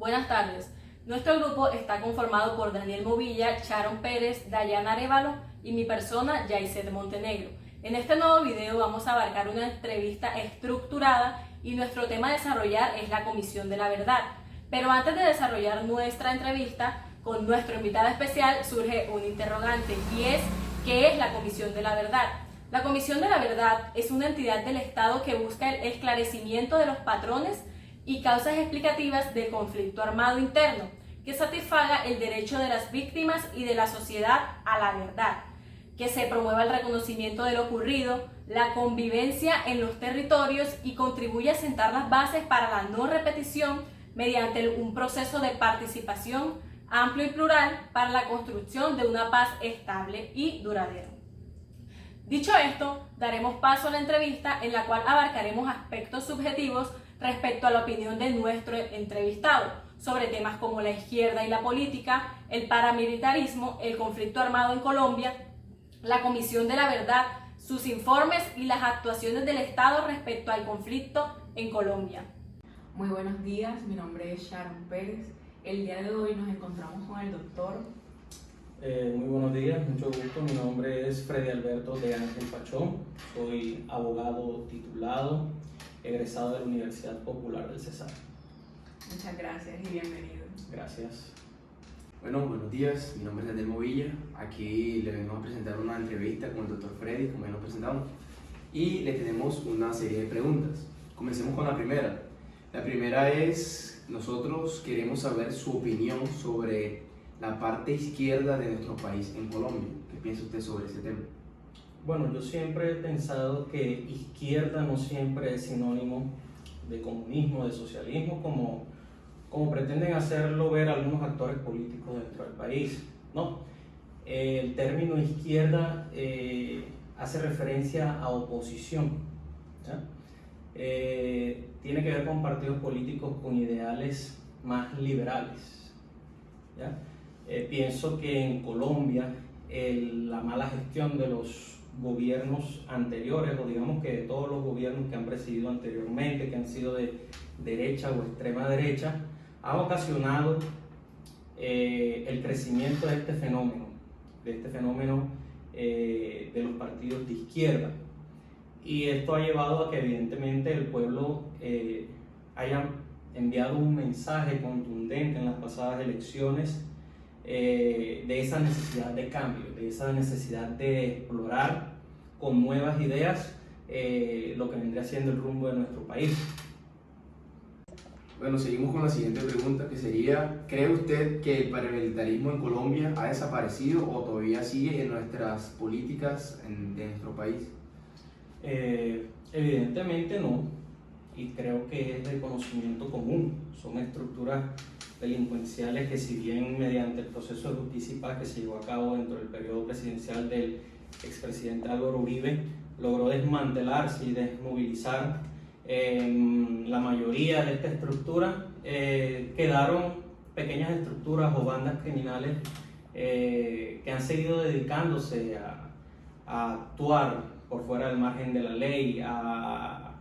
Buenas tardes. Nuestro grupo está conformado por Daniel Movilla, Sharon Pérez, Dayana Arevalo y mi persona, Yaiset Montenegro. En este nuevo video vamos a abarcar una entrevista estructurada y nuestro tema a desarrollar es la Comisión de la Verdad. Pero antes de desarrollar nuestra entrevista con nuestro invitado especial surge un interrogante y es ¿qué es la Comisión de la Verdad? La Comisión de la Verdad es una entidad del Estado que busca el esclarecimiento de los patrones y causas explicativas del conflicto armado interno, que satisfaga el derecho de las víctimas y de la sociedad a la verdad, que se promueva el reconocimiento de lo ocurrido, la convivencia en los territorios y contribuya a sentar las bases para la no repetición mediante un proceso de participación amplio y plural para la construcción de una paz estable y duradera. Dicho esto, daremos paso a la entrevista en la cual abarcaremos aspectos subjetivos respecto a la opinión de nuestro entrevistado sobre temas como la izquierda y la política, el paramilitarismo, el conflicto armado en Colombia, la Comisión de la Verdad, sus informes y las actuaciones del Estado respecto al conflicto en Colombia. Muy buenos días, mi nombre es Sharon Pérez. El día de hoy nos encontramos con el doctor. Muy buenos días, mucho gusto. Mi nombre es Freddy Alberto de Ángel Pachón. Soy abogado titulado, egresado de la Universidad Popular del Cesar. Muchas gracias y bienvenido. Gracias. Bueno, buenos días, mi nombre es Daniel Movilla. Aquí le venimos a presentar una entrevista con el doctor Freddy, como ya nos presentamos, y le tenemos una serie de preguntas. Comencemos con la primera. La primera es, nosotros queremos saber su opinión sobre la parte izquierda de nuestro país en Colombia. ¿Qué piensa usted sobre ese tema? Bueno, yo siempre he pensado que izquierda no siempre es sinónimo de comunismo, de socialismo, como pretenden hacerlo ver algunos actores políticos dentro del país. No, el término izquierda hace referencia a oposición, ¿ya? Tiene que ver con partidos políticos con ideales más liberales, ¿ya? Pienso que en Colombia la mala gestión de los gobiernos anteriores, o digamos que de todos los gobiernos que han presidido anteriormente, que han sido de derecha o extrema derecha, ha ocasionado el crecimiento de este fenómeno de los partidos de izquierda. Y esto ha llevado a que evidentemente el pueblo haya enviado un mensaje contundente en las pasadas elecciones de esa necesidad de cambio, de esa necesidad de explorar con nuevas ideas lo que vendría siendo el rumbo de nuestro país. Bueno, seguimos con la siguiente pregunta, que sería, ¿cree usted que el paramilitarismo en Colombia ha desaparecido o todavía sigue en nuestras políticas de nuestro país? Evidentemente no, y creo que es de conocimiento común. Son estructuras delincuenciales que, si bien mediante el proceso de justicia y paz que se llevó a cabo dentro del periodo presidencial del expresidente Álvaro Uribe, logró desmantelarse y desmovilizar la mayoría de esta estructura, quedaron pequeñas estructuras o bandas criminales que han seguido dedicándose a actuar por fuera del margen de la ley, a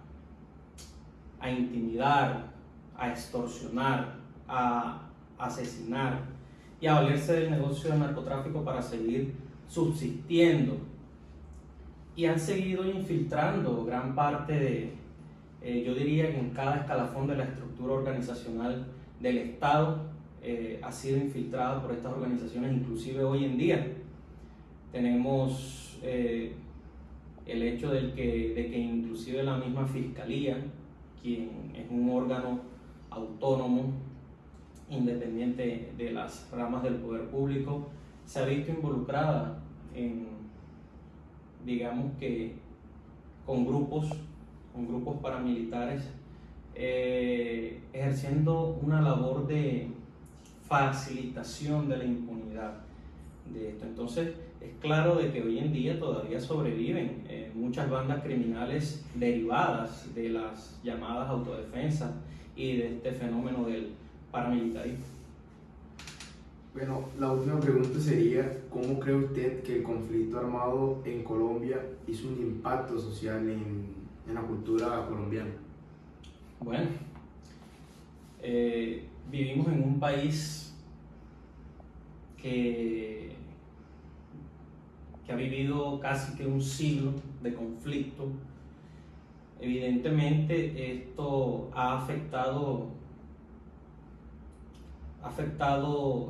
intimidar, a extorsionar, a asesinar y a valerse del negocio del narcotráfico para seguir subsistiendo. Y han seguido infiltrando gran parte yo diría que en cada escalafón de la estructura organizacional del Estado ha sido infiltrada por estas organizaciones. Inclusive hoy en día tenemos el hecho de que inclusive la misma Fiscalía, quien es un órgano autónomo, independiente de las ramas del poder público, se ha visto involucrada digamos que con grupos paramilitares ejerciendo una labor de facilitación de la impunidad de esto. Entonces es claro de que hoy en día todavía sobreviven muchas bandas criminales derivadas de las llamadas autodefensas y de este fenómeno del paramilitarismo. Bueno, la última pregunta sería, ¿cómo cree usted que el conflicto armado en Colombia hizo un impacto social en la cultura colombiana? Bueno, vivimos en un país que ha vivido casi que un siglo de conflicto. Evidentemente esto ha afectado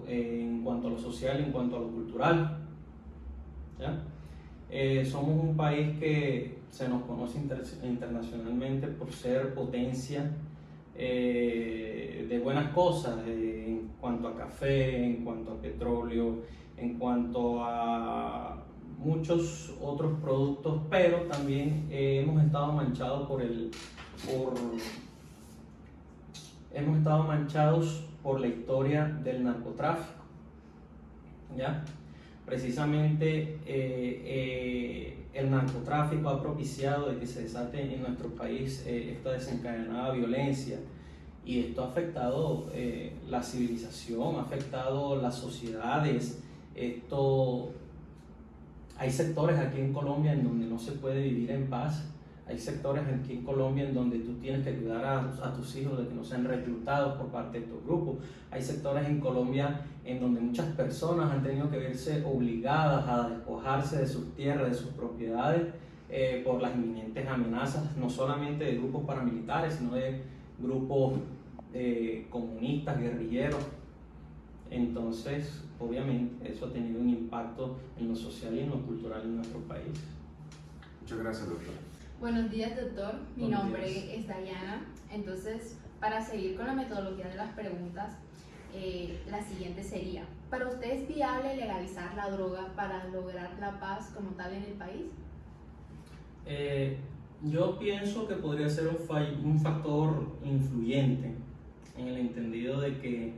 en cuanto a lo social, en cuanto a lo cultural, ¿ya? Somos un país que se nos conoce internacionalmente por ser potencia de buenas cosas, en cuanto a café, en cuanto a petróleo, en cuanto a muchos otros productos, pero también hemos estado manchados por la historia del narcotráfico, ¿ya? Precisamente el narcotráfico ha propiciado de que se desate en nuestro país esta desencadenada violencia, y esto ha afectado la civilización, ha afectado las sociedades. Hay sectores aquí en Colombia en donde no se puede vivir en paz. Hay sectores aquí en Colombia en donde tú tienes que cuidar a tus hijos de que no sean reclutados por parte de tu grupo. Hay sectores en Colombia en donde muchas personas han tenido que verse obligadas a despojarse de sus tierras, de sus propiedades, por las inminentes amenazas, no solamente de grupos paramilitares, sino de grupos comunistas, guerrilleros. Entonces, obviamente, eso ha tenido un impacto en lo social y en lo cultural en nuestro país. Muchas gracias, doctor. Buenos días, doctor. Mi Buenos nombre días. es Dayana. Entonces, para seguir con la metodología de las preguntas, la siguiente sería: ¿para usted es viable legalizar la droga para lograr la paz como tal en el país? Yo pienso que podría ser un factor influyente, en el entendido de que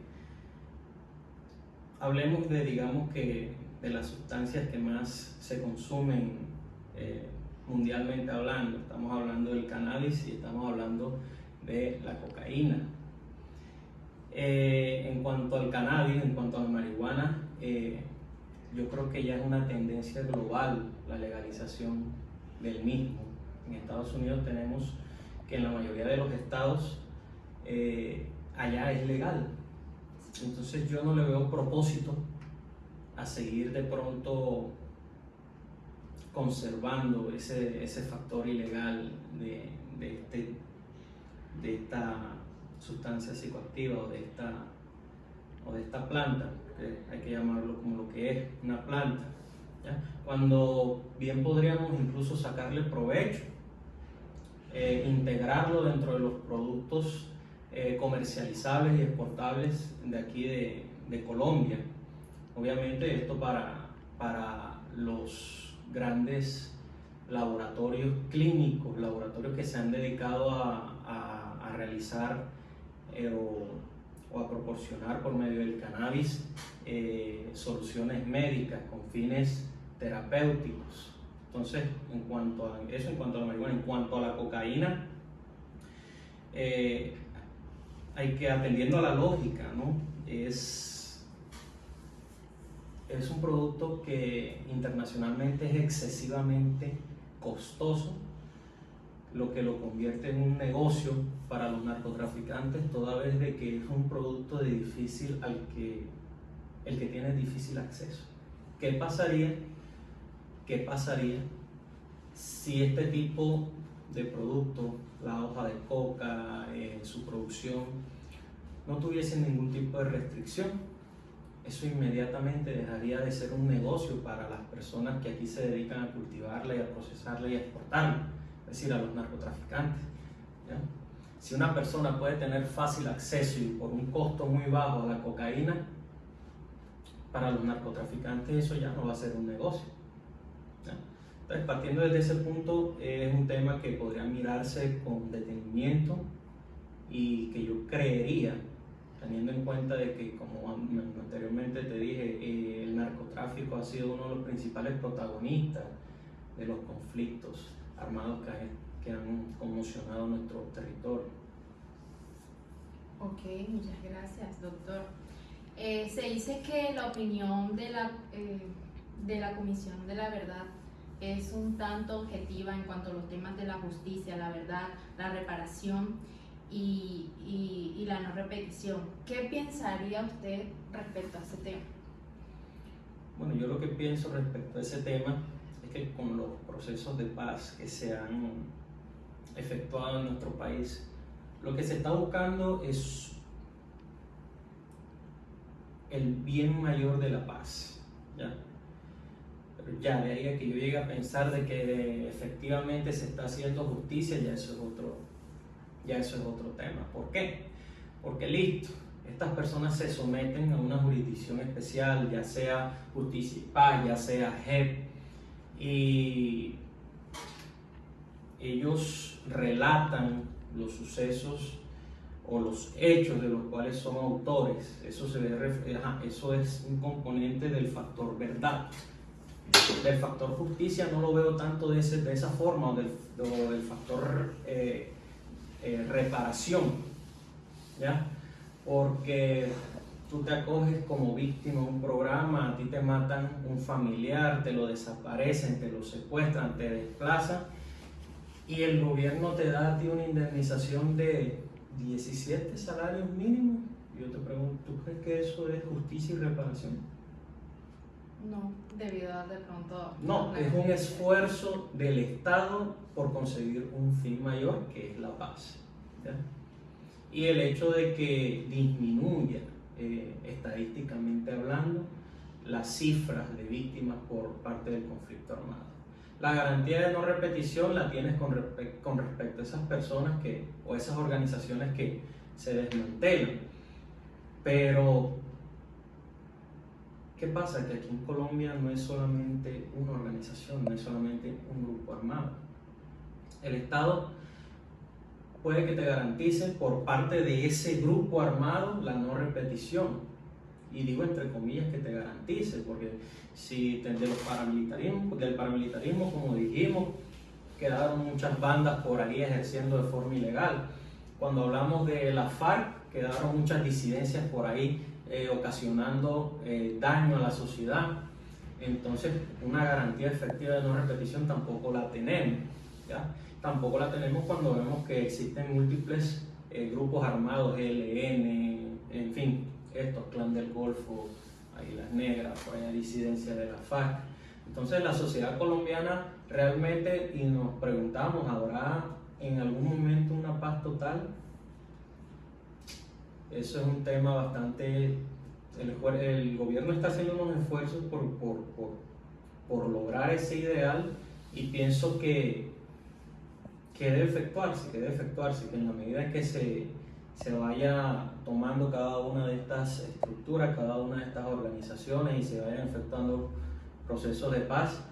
hablemos de las sustancias que más se consumen mundialmente hablando. Estamos hablando del cannabis y estamos hablando de la cocaína. En cuanto al cannabis, en cuanto a la marihuana, yo creo que ya es una tendencia global la legalización del mismo. En Estados Unidos tenemos que en la mayoría de los estados allá es legal. Entonces yo no le veo propósito a seguir de pronto conservando ese factor ilegal de esta sustancia psicoactiva o de esta planta, que hay que llamarlo como lo que es, una planta, ¿ya? Cuando bien podríamos incluso sacarle provecho, integrarlo dentro de los productos comercializables y exportables de aquí de Colombia. Obviamente esto para los grandes laboratorios clínicos, laboratorios que se han dedicado a realizar o a proporcionar por medio del cannabis soluciones médicas con fines terapéuticos. Entonces, en cuanto a eso, en cuanto a la marihuana, en cuanto a la cocaína, hay que, atendiendo a la lógica, ¿no? Es un producto que internacionalmente es excesivamente costoso, lo que lo convierte en un negocio para los narcotraficantes, toda vez de que es un producto de difícil el que tiene difícil acceso. ¿Qué pasaría si este tipo de producto, la hoja de coca, su producción, no tuviese ningún tipo de restricción? Eso inmediatamente dejaría de ser un negocio para las personas que aquí se dedican a cultivarla y a procesarla y a exportarla, es decir, a los narcotraficantes, ¿ya? Si una persona puede tener fácil acceso y por un costo muy bajo a la cocaína, para los narcotraficantes eso ya no va a ser un negocio, ¿ya? Entonces, partiendo desde ese punto, es un tema que podría mirarse con detenimiento y que yo creería, teniendo en cuenta de que, como anteriormente te dije, el narcotráfico ha sido uno de los principales protagonistas de los conflictos armados que han conmocionado nuestro territorio. Ok, muchas gracias, doctor. Se dice que la opinión de la Comisión de la Verdad es un tanto objetiva en cuanto a los temas de la justicia, la verdad, la reparación, y la no repetición. ¿Qué pensaría usted respecto a ese tema? Bueno, yo lo que pienso respecto a ese tema es que con los procesos de paz que se han efectuado en nuestro país, lo que se está buscando es el bien mayor de la paz, ¿ya? Pero ya de ahí a que yo llegue a pensar de que efectivamente se está haciendo justicia, ya eso es otro tema. ¿Por qué? Porque listo, estas personas se someten a una jurisdicción especial, ya sea Justicia y Paz, ya sea JEP, y ellos relatan los sucesos o los hechos de los cuales son autores. Eso eso es un componente del factor verdad. Del factor justicia no lo veo tanto de esa forma, o del factor reparación, ¿ya? Porque tú te acoges como víctima a un programa, a ti te matan un familiar, te lo desaparecen, te lo secuestran, te desplazan, y el gobierno te da a ti una indemnización de 17 salarios mínimos. Yo te pregunto, ¿tú crees que eso es justicia y reparación? No, debido a de pronto... No, es un esfuerzo del Estado por conseguir un fin mayor, que es la paz, ¿ya? Y el hecho de que disminuya estadísticamente hablando las cifras de víctimas por parte del conflicto armado. La garantía de no repetición la tienes con respecto a esas personas o esas organizaciones que se desmantelan. Pero, ¿qué pasa? Que aquí en Colombia no es solamente una organización, no es solamente un grupo armado. El Estado puede que te garantice por parte de ese grupo armado la no repetición. Y digo entre comillas que te garantice, porque si del paramilitarismo, como dijimos, quedaron muchas bandas por ahí ejerciendo de forma ilegal. Cuando hablamos de la FARC, quedaron muchas disidencias por ahí ocasionando daño a la sociedad. Entonces, una garantía efectiva de no repetición tampoco la tenemos, ¿ya? Tampoco la tenemos cuando vemos que existen múltiples grupos armados, ELN, en fin, estos, Clan del Golfo, Águilas Negras, por ahí disidencia de la FARC. Entonces la sociedad colombiana realmente, y nos preguntamos, ¿habrá en algún momento una paz total? Eso es un tema bastante... El gobierno está haciendo unos esfuerzos por lograr ese ideal, y pienso que debe efectuarse, que en la medida en que se vaya tomando cada una de estas estructuras, cada una de estas organizaciones, y se vayan efectuando procesos de paz,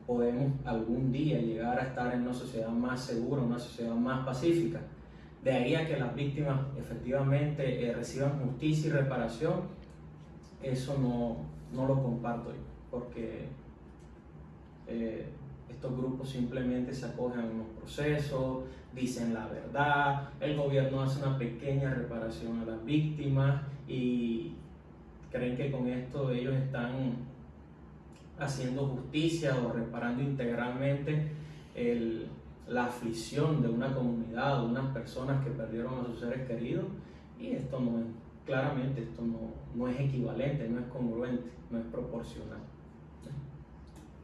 podemos algún día llegar a estar en una sociedad más segura, una sociedad más pacífica. De ahí a que las víctimas efectivamente reciban justicia y reparación, eso no lo comparto yo, porque estos grupos simplemente se acogen a unos procesos, dicen la verdad, el gobierno hace una pequeña reparación a las víctimas y creen que con esto ellos están haciendo justicia o reparando integralmente la aflicción de una comunidad o unas personas que perdieron a sus seres queridos, y esto no es, claramente esto no es equivalente, no es congruente, no es proporcional.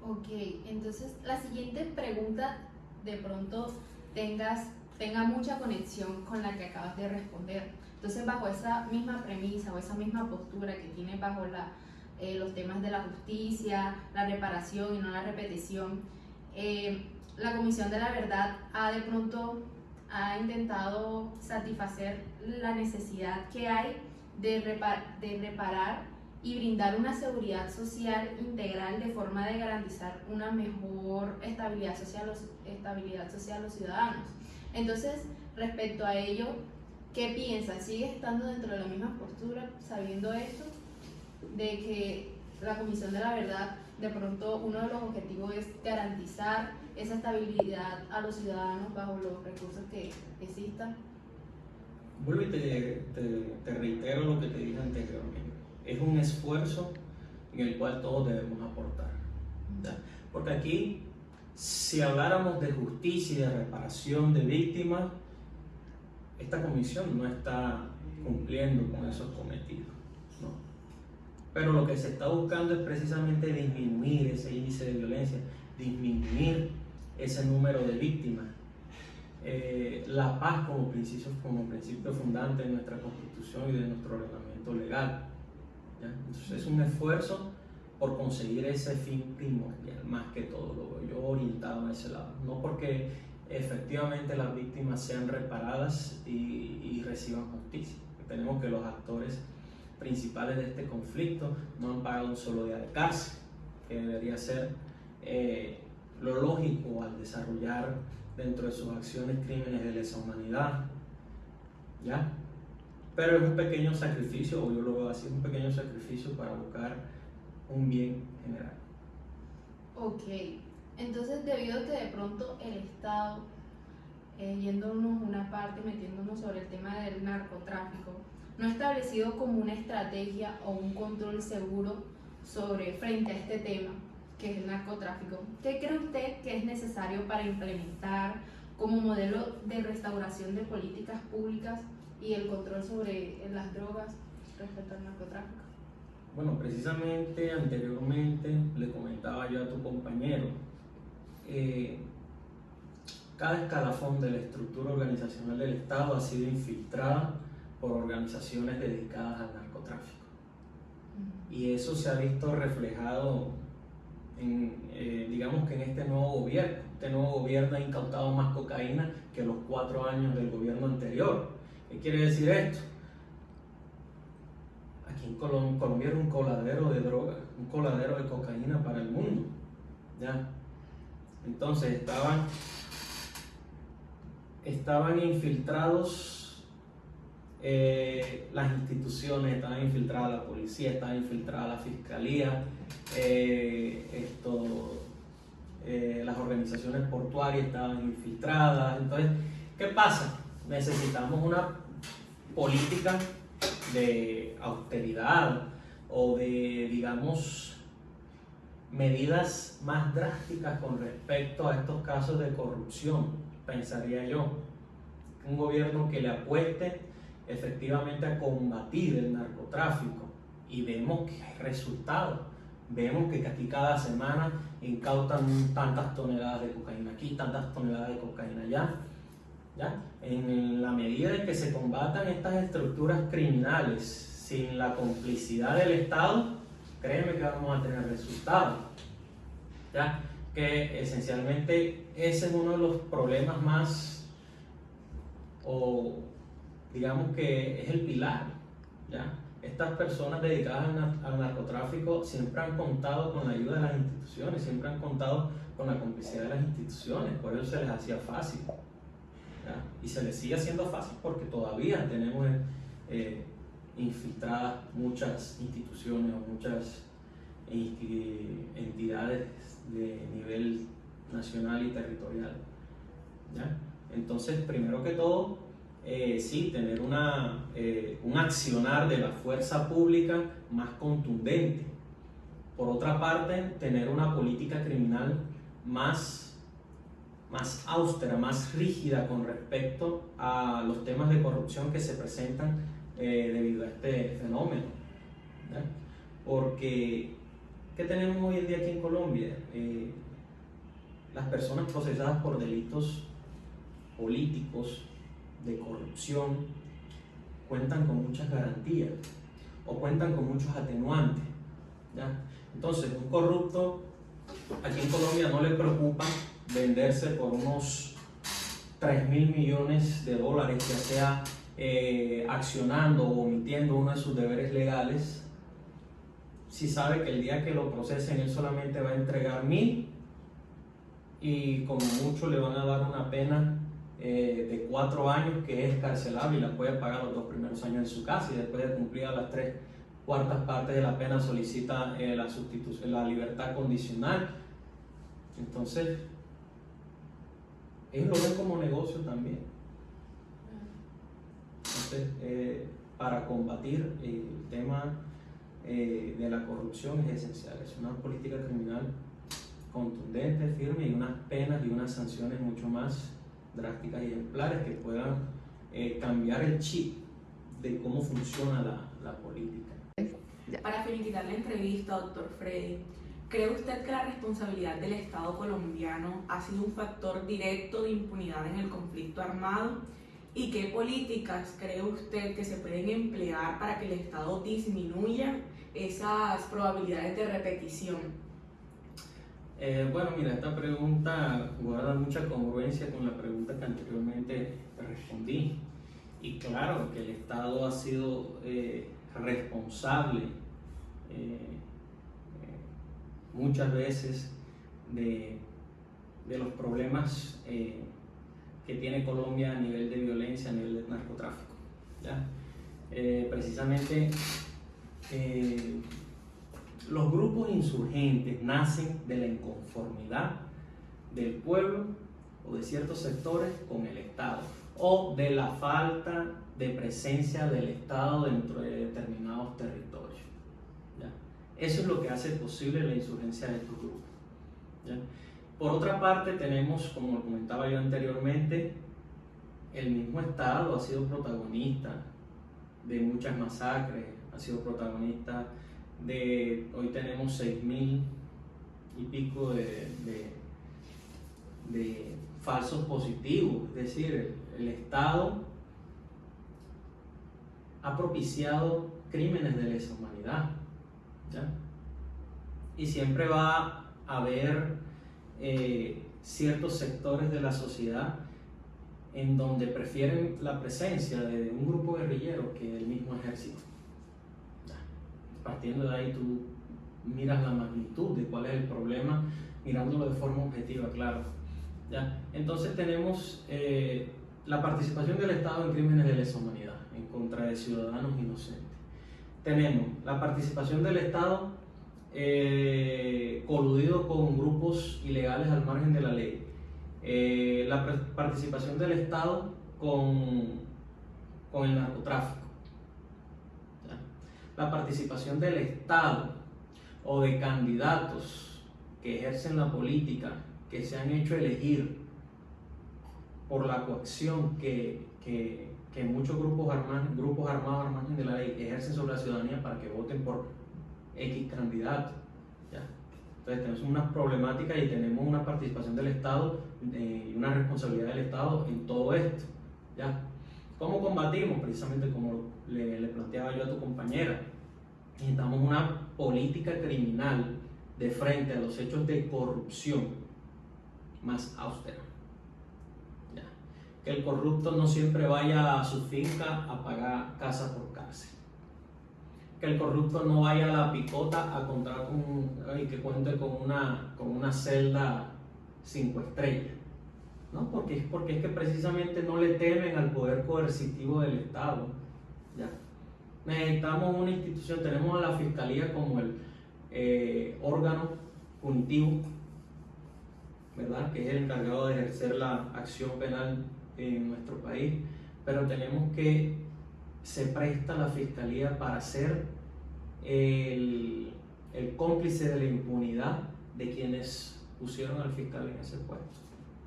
Ok, entonces la siguiente pregunta de pronto tenga mucha conexión con la que acabas de responder. Entonces, bajo esa misma premisa o esa misma postura que tiene bajo los temas de la justicia, la reparación y no la repetición, la Comisión de la Verdad ha intentado satisfacer la necesidad que hay de reparar y brindar una seguridad social integral de forma de garantizar una mejor estabilidad social a los ciudadanos. Entonces, respecto a ello, ¿qué piensas? ¿Sigues estando dentro de la misma postura, sabiendo esto, de que la Comisión de la Verdad, de pronto uno de los objetivos es garantizar esa estabilidad a los ciudadanos bajo los recursos que existan? Vuelvo y te reitero lo que te dije anteriormente. Es un esfuerzo en el cual todos debemos aportar, ¿ya? Porque aquí, si habláramos de justicia y de reparación de víctimas, esta comisión no está cumpliendo con esos cometidos, ¿no? Pero lo que se está buscando es precisamente disminuir ese índice de violencia, disminuir ese número de víctimas. La paz como principio fundante de nuestra Constitución y de nuestro reglamento legal, ¿ya? Entonces es un esfuerzo por conseguir ese fin primordial, más que todo, lo veo yo orientado a ese lado. No porque efectivamente las víctimas sean reparadas y reciban justicia. Tenemos que los actores principales de este conflicto no han pagado un solo día de cárcel, que debería ser lo lógico al desarrollar dentro de sus acciones crímenes de lesa humanidad, ¿ya? Pero es un pequeño sacrificio, o yo lo veo así, un pequeño sacrificio para buscar un bien general. Ok, entonces debido a que de pronto el Estado, yéndonos una parte, metiéndonos sobre el tema del narcotráfico, no ha establecido como una estrategia o un control seguro frente a este tema, que es el narcotráfico, ¿qué cree usted que es necesario para implementar como modelo de restauración de políticas públicas y el control sobre las drogas respecto al narcotráfico? Bueno, precisamente anteriormente le comentaba yo a tu compañero, cada escalafón de la estructura organizacional del Estado ha sido infiltrada por organizaciones dedicadas al narcotráfico. Y eso se ha visto reflejado digamos que en este nuevo gobierno. Este nuevo gobierno ha incautado más cocaína que los 4 años del gobierno anterior. ¿Qué quiere decir esto? Aquí en Colombia era un coladero de droga, un coladero de cocaína para el mundo, ¿ya? Entonces estaban infiltrados las instituciones, estaba infiltrada la policía, estaba infiltrada la fiscalía, las organizaciones portuarias estaban infiltradas. Entonces, ¿qué pasa? Necesitamos una política de austeridad o de, digamos, medidas más drásticas con respecto a estos casos de corrupción, pensaría yo. Un gobierno que le apueste efectivamente a combatir el narcotráfico, y vemos que hay resultados. Vemos que aquí cada semana incautan tantas toneladas de cocaína aquí, tantas toneladas de cocaína allá, ¿ya? En la medida en que se combatan estas estructuras criminales sin la complicidad del Estado, créeme que vamos a tener resultados, ¿ya? Que esencialmente ese es uno de los problemas más, o digamos que es el pilar, ¿ya? Estas personas dedicadas al narcotráfico siempre han contado con la ayuda de las instituciones, siempre han contado con la complicidad de las instituciones, por eso se les hacía fácil, ¿ya? Y se les sigue haciendo fácil porque todavía tenemos infiltradas muchas instituciones o muchas entidades de nivel nacional y territorial, ¿ya? Entonces, primero que todo, sí, tener un accionar de la fuerza pública más contundente. Por otra parte, tener una política criminal más austera, más rígida con respecto a los temas de corrupción que se presentan debido a este fenómeno, ¿ya? Porque, ¿qué tenemos hoy en día aquí en Colombia? Las personas procesadas por delitos políticos de corrupción cuentan con muchas garantías o cuentan con muchos atenuantes, ¿ya? Entonces, un corrupto aquí en Colombia no le preocupa venderse por unos 3.000 millones de dólares, ya sea accionando o omitiendo uno de sus deberes legales, si sabe que el día que lo procesen él solamente va a entregar 1.000 y como mucho le van a dar una pena de 4 años que es carcelable y la puede pagar los 2 primeros años en su casa, y después de cumplir las 3/4 partes de la pena solicita la libertad condicional. Entonces ellos lo ven como negocio también. Entonces, para combatir el tema de la corrupción es esencial, es una política criminal contundente, firme, y unas penas y unas sanciones mucho más drásticas y ejemplares que puedan cambiar el chip de cómo funciona la política. Para finiquitar la entrevista, doctor Freddy, ¿cree usted que la responsabilidad del Estado colombiano ha sido un factor directo de impunidad en el conflicto armado? ¿Y qué políticas cree usted que se pueden emplear para que el Estado disminuya esas probabilidades de repetición? Bueno, mira, esta pregunta guarda mucha congruencia con la pregunta que anteriormente respondí. Y claro que el Estado ha sido responsable muchas veces de los problemas que tiene Colombia a nivel de violencia, a nivel de narcotráfico, ¿ya? Precisamente los grupos insurgentes nacen de la inconformidad del pueblo o de ciertos sectores con el Estado, o de la falta de presencia del Estado dentro de determinados territorios, ¿ya? Eso es lo que hace posible la insurgencia de estos grupos, ¿ya? Por otra parte, tenemos, como lo comentaba yo anteriormente, el mismo Estado ha sido protagonista de muchas masacres, ha sido protagonista de, hoy tenemos 6.000 y pico de falsos positivos, es decir, el Estado ha propiciado crímenes de lesa humanidad, ¿ya? Y siempre va a haber ciertos sectores de la sociedad en donde prefieren la presencia de un grupo guerrillero que el mismo ejército. Partiendo de ahí tú miras la magnitud de cuál es el problema, mirándolo de forma objetiva, claro, ¿ya? Entonces tenemos la participación del Estado en crímenes de lesa humanidad en contra de ciudadanos inocentes. Tenemos la participación del Estado coludido con grupos ilegales al margen de la ley, la participación del Estado con el narcotráfico, ¿ya? La participación del Estado o de candidatos que ejercen la política, que se han hecho elegir por la coacción que muchos grupos armados al margen de la ley ejercen sobre la ciudadanía para que voten por X candidato, ¿ya? Entonces tenemos unas problemáticas y tenemos una participación del Estado y una responsabilidad del Estado en todo esto, ¿ya? ¿Cómo combatimos? Precisamente como le planteaba yo a tu compañera, necesitamos una política criminal de frente a los hechos de corrupción más austera, ¿ya? Que el corrupto no siempre vaya a su finca a pagar casa por cárcel, que el corrupto no vaya a la picota a contar y que cuente con una celda 5 estrellas, ¿no? Porque es que precisamente no le temen al poder coercitivo del Estado, ¿ya? Necesitamos una institución, tenemos a la Fiscalía como el órgano punitivo, ¿verdad? Que es el encargado de ejercer la acción penal en nuestro país, pero tenemos que se presta la Fiscalía para ser el cómplice de la impunidad de quienes pusieron al fiscal en ese puesto.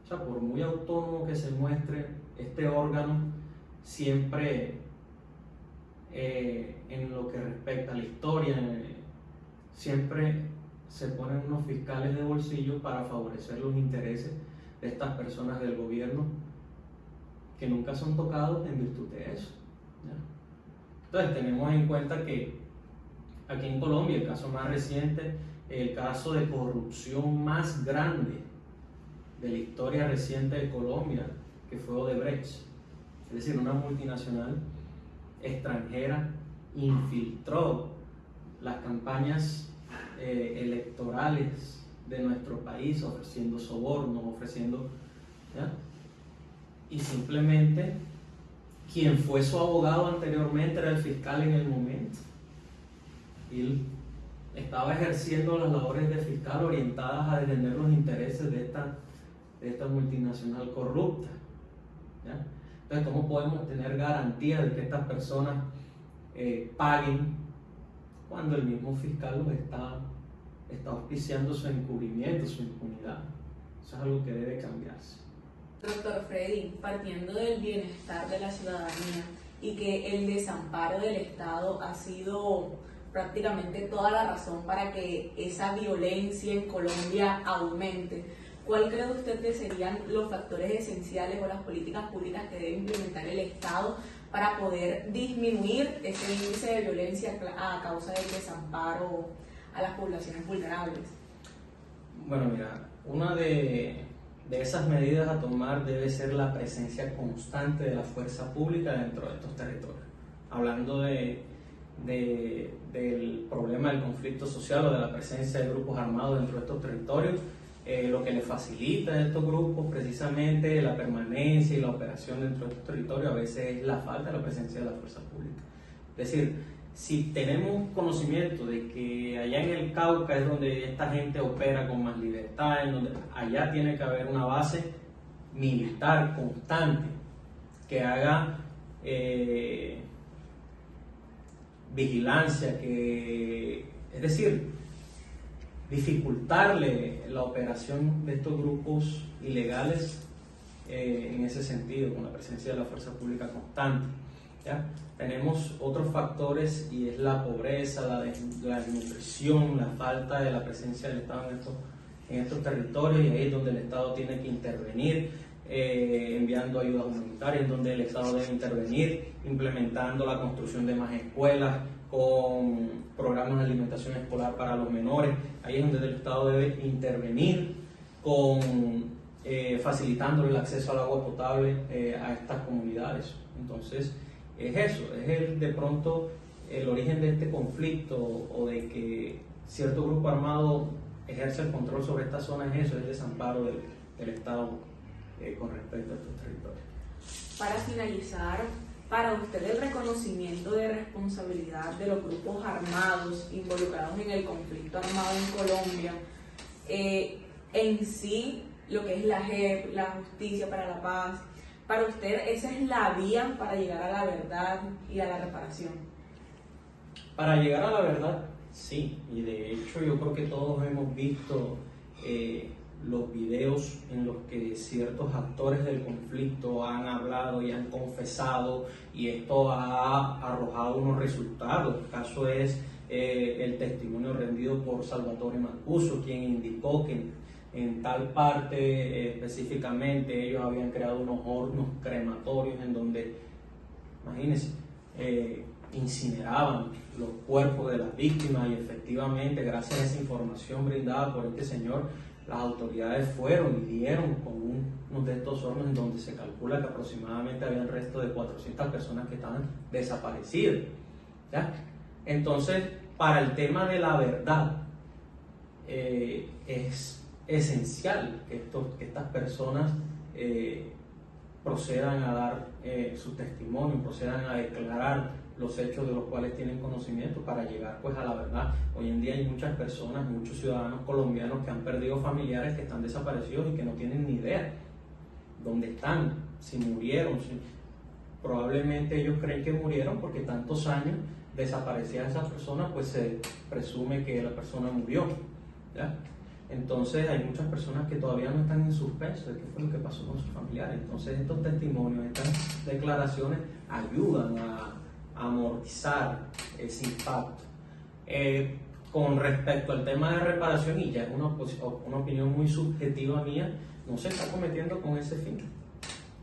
O sea, por muy autónomo que se muestre este órgano, siempre en lo que respecta a la historia, siempre se ponen unos fiscales de bolsillo para favorecer los intereses de estas personas del gobierno que nunca son tocados en virtud de eso, ¿ya? Entonces tenemos en cuenta que aquí en Colombia, el caso más reciente, el caso de corrupción más grande de la historia reciente de Colombia, que fue Odebrecht, es decir, una multinacional extranjera infiltró las campañas electorales de nuestro país, ofreciendo sobornos, ¿ya? Y simplemente quien fue su abogado anteriormente era el fiscal en el momento. Él estaba ejerciendo las labores de fiscal orientadas a defender los intereses de esta multinacional corrupta, ¿ya? Entonces, ¿cómo podemos tener garantía de que estas personas paguen cuando el mismo fiscal los está auspiciando su encubrimiento, su impunidad? Eso es algo que debe cambiarse. Doctor Freddy, partiendo del bienestar de la ciudadanía y que el desamparo del Estado ha sido prácticamente toda la razón para que esa violencia en Colombia aumente, ¿cuál cree usted que serían los factores esenciales o las políticas públicas que debe implementar el Estado para poder disminuir ese índice de violencia a causa del desamparo a las poblaciones vulnerables? Bueno, mira, una de esas medidas a tomar debe ser la presencia constante de la fuerza pública dentro de estos territorios. Hablando del problema del conflicto social o de la presencia de grupos armados dentro de estos territorios, lo que le facilita a estos grupos precisamente la permanencia y la operación dentro de estos territorios a veces es la falta de la presencia de la fuerza pública. Es decir, si tenemos conocimiento de que allá en el Cauca es donde esta gente opera con más libertad, en donde allá tiene que haber una base militar constante que haga vigilancia, es decir, dificultarle la operación de estos grupos ilegales en ese sentido, con la presencia de la fuerza pública constante, ¿ya? Tenemos otros factores y es la pobreza, la desnutrición, la falta de la presencia del Estado en estos territorios, y ahí es donde el Estado tiene que intervenir, enviando ayuda humanitaria, en donde el Estado debe intervenir, implementando la construcción de más escuelas, con programas de alimentación escolar para los menores. Ahí es donde el Estado debe intervenir, facilitando el acceso al agua potable a estas comunidades. Entonces, es eso, es de pronto el origen de este conflicto o de que cierto grupo armado ejerce el control sobre esta zona, es eso, es el desamparo del Estado con respecto a estos territorios. Para finalizar, para usted el reconocimiento de responsabilidad de los grupos armados involucrados en el conflicto armado en Colombia, en sí, lo que es la JEP, la justicia para la paz, para usted esa es la vía para llegar a la verdad y a la reparación. Para llegar a la verdad, sí, y de hecho yo creo que todos hemos visto los videos en los que ciertos actores del conflicto han hablado y han confesado, y esto ha arrojado unos resultados. El caso es el testimonio rendido por Salvatore Mancuso, quien indicó que en tal parte específicamente ellos habían creado unos hornos crematorios en donde, imagínense, incineraban los cuerpos de las víctimas, y efectivamente gracias a esa información brindada por este señor, las autoridades fueron y dieron con uno de estos hornos en donde se calcula que aproximadamente había un resto de 400 personas que estaban desaparecidas, ¿ya? Entonces, para el tema de la verdad, es esencial que estas personas procedan a dar su testimonio, procedan a declarar los hechos de los cuales tienen conocimiento para llegar pues a la verdad. Hoy en día hay muchas personas, muchos ciudadanos colombianos que han perdido familiares que están desaparecidos y que no tienen ni idea dónde están, si murieron, probablemente ellos creen que murieron porque tantos años desaparecían esas personas, pues se presume que la persona murió, ¿ya? Entonces hay muchas personas que todavía no están en suspenso de qué fue lo que pasó con sus familiares. Entonces estos testimonios, estas declaraciones ayudan a amortizar ese impacto. Con respecto al tema de reparación, y ya es una opinión muy subjetiva mía, no se está cometiendo con ese fin,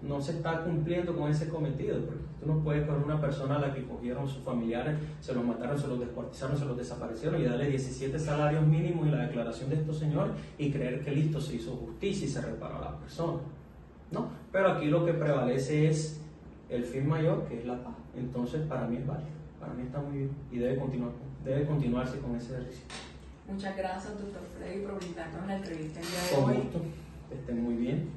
no se está cumpliendo con ese cometido, porque tú no puedes con una persona a la que cogieron sus familiares, se los mataron, se los descuartizaron, se los desaparecieron, y darle 17 salarios mínimos y la declaración de estos señores y creer que listo, se hizo justicia y se reparó a la persona, ¿no? Pero aquí lo que prevalece es el fin mayor, que es la paz. Entonces para mí es válido, para mí está muy bien y debe continuarse con ese ejercicio. Muchas gracias, doctor Freddy, por brindarnos la entrevista el día de Con hoy. gusto, que estén muy bien.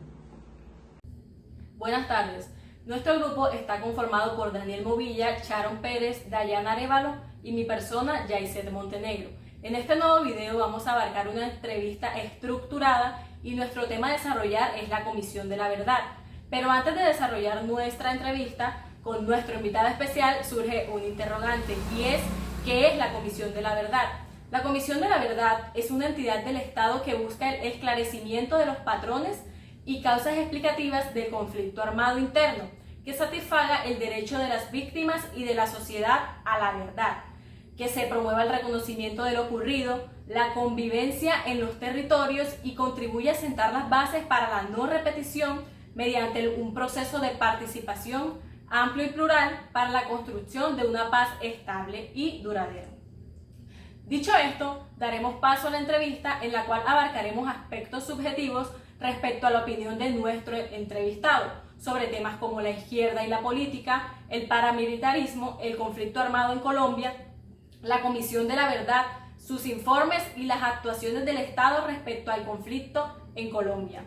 Buenas tardes. Nuestro grupo está conformado por Daniel Movilla, Sharon Pérez, Dayana Arévalo y mi persona, Yaiset Montenegro. En este nuevo video vamos a abarcar una entrevista estructurada y nuestro tema a desarrollar es la Comisión de la Verdad. Pero antes de desarrollar nuestra entrevista con nuestro invitado especial surge un interrogante, y es ¿qué es la Comisión de la Verdad? La Comisión de la Verdad es una entidad del Estado que busca el esclarecimiento de los patrones y causas explicativas del conflicto armado interno, que satisfaga el derecho de las víctimas y de la sociedad a la verdad, que se promueva el reconocimiento de lo ocurrido, la convivencia en los territorios y contribuya a sentar las bases para la no repetición mediante un proceso de participación amplio y plural para la construcción de una paz estable y duradera. Dicho esto, daremos paso a la entrevista en la cual abarcaremos aspectos subjetivos respecto a la opinión de nuestro entrevistado sobre temas como la izquierda y la política, el paramilitarismo, el conflicto armado en Colombia, la Comisión de la Verdad, sus informes y las actuaciones del Estado respecto al conflicto en Colombia.